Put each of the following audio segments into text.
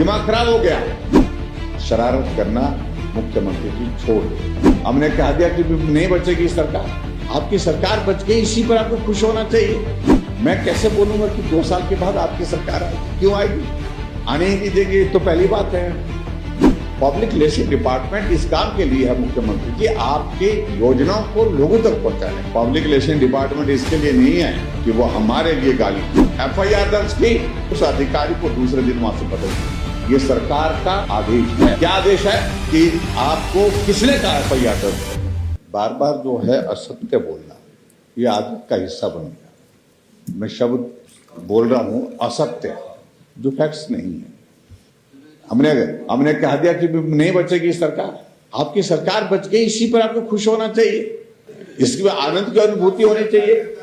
दिमाग खराब हो गया। शरारत करना मुख्यमंत्री जी छोड़ दे। हमने कह दिया कि नहीं बचेगी सरकार, आपकी सरकार बच गई, इसी पर आपको खुश होना चाहिए। मैं कैसे बोलूंगा कि 2 साल के बाद आपकी सरकार आएगी? क्यों आएगी? आने ही नहीं देगी तो पहली बात है। पब्लिक रिलेशन डिपार्टमेंट इस काम के लिए है मुख्यमंत्री जी, आपके योजनाओं को लोगों तक पहुंचाने। पब्लिक रिलेशन डिपार्टमेंट इसके लिए नहीं है कि वो हमारे लिए गाली। FIR दर्ज की, उस अधिकारी को दूसरे दिन वहां से बदल दिया। ये सरकार का आदेश है। क्या आदेश है कि आपको किसने कहा FIR दर्ज करना? बार बार जो है असत्य बोलना, ये आदत का हिस्सा बन गया। मैं शब्द बोल रहा हूं असत्य, जो फैक्ट्स नहीं है। हमने कह दिया कि नहीं बचेगी सरकार, आपकी सरकार बच गई, इसी पर आपको खुश होना चाहिए, इसकी आनंद की अनुभूति होनी चाहिए।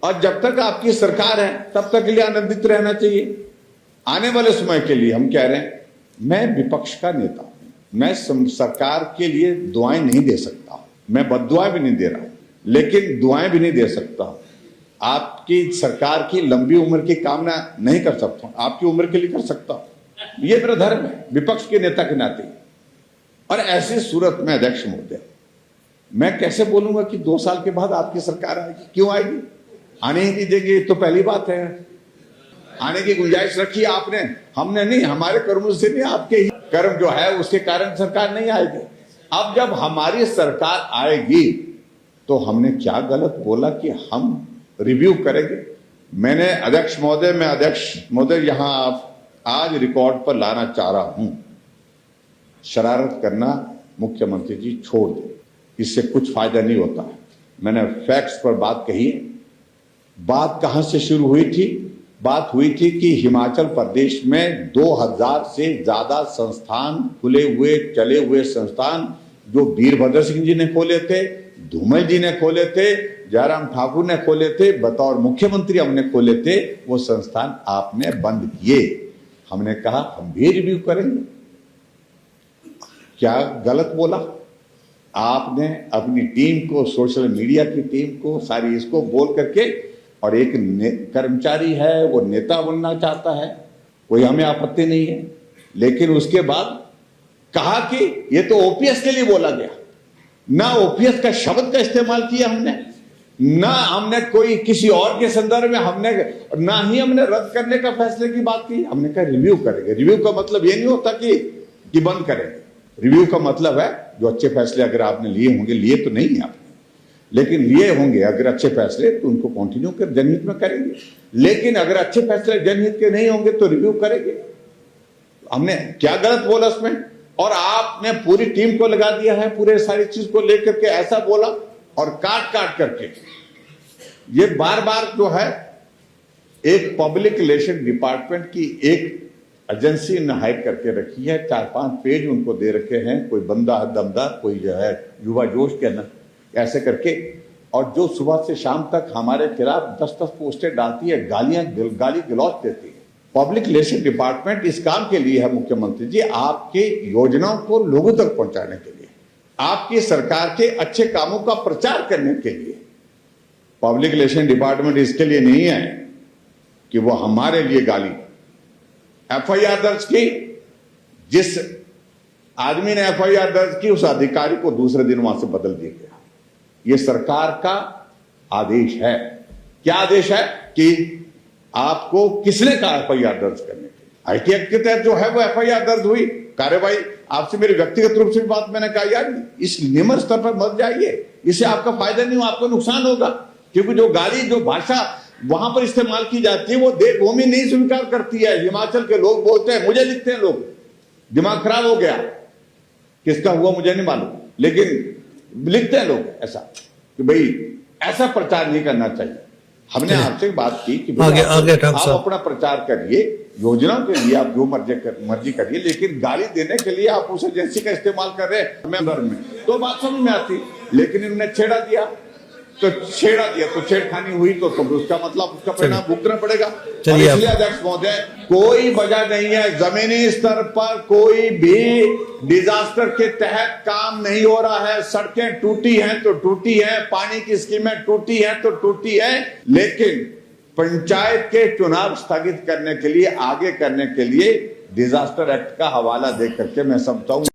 और जब तक आपकी सरकार है तब तक के लिए आनंदित रहना चाहिए। आने वाले समय के लिए हम कह रहे हैं, मैं विपक्ष का नेता हूं, मैं सरकार के लिए दुआएं नहीं दे सकता, मैं बद्दुआएं भी नहीं दे रहा हूं, लेकिन दुआएं भी नहीं दे सकता। आपकी सरकार की लंबी उम्र की कामना नहीं कर सकता, आपकी उम्र के लिए कर सकता हूं। ये मेरा धर्म है विपक्ष के नेता के नाते। और ऐसी सूरत में अध्यक्ष महोदय, मैं कैसे बोलूंगा कि 2 साल के बाद आपकी सरकार आएगी? क्यों आएगी? आने ही नहीं देगी तो पहली बात है। आने की गुंजाइश रखी आपने, हमने नहीं, हमारे कर्मों से नहीं, आपके ही कर्म जो है उसके कारण सरकार नहीं आएगी। अब जब हमारी सरकार आएगी तो हमने क्या गलत बोला कि हम रिव्यू करेंगे? मैंने अध्यक्ष महोदय यहां आज रिकॉर्ड पर लाना चाह रहा हूं, शरारत करना मुख्यमंत्री जी छोड़ दे, इससे कुछ फायदा नहीं होता। मैंने फैक्ट्स पर बात कही। बात कहां से शुरू हुई थी? बात हुई थी कि हिमाचल प्रदेश में 2000 से ज्यादा संस्थान खुले हुए, चले हुए संस्थान, जो वीरभद्र सिंह जी ने खोले थे, धूमल जी ने खोले थे, जयराम ठाकुर ने खोले थे, बतौर मुख्यमंत्री हमने खोले थे, वो संस्थान आपने बंद किए। हमने कहा हम भी रिव्यू करेंगे। क्या गलत बोला? आपने अपनी टीम को, सोशल मीडिया की टीम को, सारी इसको बोल करके, और एक कर्मचारी है वो नेता बनना चाहता है, कोई हमें आपत्ति नहीं है, लेकिन उसके बाद कहा कि ये तो OPS के लिए बोला गया। ना OPS का शब्द का इस्तेमाल किया हमने, ना हमने कोई किसी और के संदर्भ में ना ही हमने रद्द करने का फैसले की बात की। हमने कहा रिव्यू करेंगे। रिव्यू का मतलब ये नहीं होता कि बंद करेंगे। रिव्यू का मतलब है जो अच्छे फैसले अगर आपने लिए होंगे, लिए तो नहीं है आपने, लेकिन लिए होंगे अगर अच्छे फैसले, तो उनको कंटिन्यू कर जनहित में करेंगे। लेकिन अगर अच्छे फैसले जनहित के नहीं होंगे तो रिव्यू करेंगे। हमने क्या गलत बोला उसमें? और आपने पूरी टीम को लगा दिया है, पूरे सारी चीज को लेकर के ऐसा बोला, और काट करके ये बार बार जो है, एक पब्लिक रिलेशन डिपार्टमेंट की एक एजेंसी ने हायर करके रखी है, 4-5 पेज उनको दे रखे हैं, कोई बंदा दमदार, कोई जो है युवा जोश के ना, ऐसे करके, और जो सुबह से शाम तक हमारे खिलाफ 10-10 पोस्टें डालती है, गाली गलौज देती है। पब्लिक रिलेशन डिपार्टमेंट इस काम के लिए है मुख्यमंत्री जी, आपके योजनाओं को लोगों तक पहुंचाने के लिए, आपकी सरकार के अच्छे कामों का प्रचार करने के लिए। पब्लिक रिलेशन डिपार्टमेंट इसके लिए नहीं है कि वो हमारे लिए गाली। FIR दर्ज की, जिस आदमी ने FIR दर्ज की, उस अधिकारी को दूसरे दिन वहां से बदल दिया गया। ये सरकार का आदेश है। क्या आदेश है कि आपको किसने कहा FIR दर्ज करने के? IT एक्ट के तहत जो है वो FIR दर्ज हुई, कार्रवाई। आपसे मेरी व्यक्तिगत रूप से भी बात मैंने कहा, यार इस निम्न स्तर पर मत जाइए, इससे आपका फायदा नहीं हो, आपको नुकसान होगा। क्योंकि जो गाली, जो भाषा वहां पर इस्तेमाल की जाती है, वो देवभूमि नहीं स्वीकार करती है। हिमाचल के लोग बोलते हैं, मुझे लिखते हैं लोग, दिमाग खराब हो गया, किसका हुआ मुझे नहीं मालूम, लेकिन लिखते हैं लोग ऐसा कि भाई ऐसा प्रचार नहीं करना चाहिए। हमने आपसे बात की कि आप अपना प्रचार करिए, योजनाओं के लिए आप जो मर्जी करिए, लेकिन गाली देने के लिए आप उस एजेंसी का इस्तेमाल कर रहे हैं, तो बात समझ में आती। लेकिन इन्होंने छेड़ा दिया तो छेड़खानी हुई तो उसका मतलब उसका परिणाम भुगतना पड़ेगा। इसलिए अध्यक्ष महोदय, कोई वजह नहीं है, जमीनी स्तर पर कोई भी डिजास्टर के तहत काम नहीं हो रहा है। सड़कें टूटी हैं तो टूटी हैं, पानी की स्कीमें टूटी हैं तो टूटी हैं, लेकिन पंचायत के चुनाव स्थगित करने के लिए, आगे करने के लिए डिजास्टर एक्ट का हवाला दे करके मैं समझता हूँ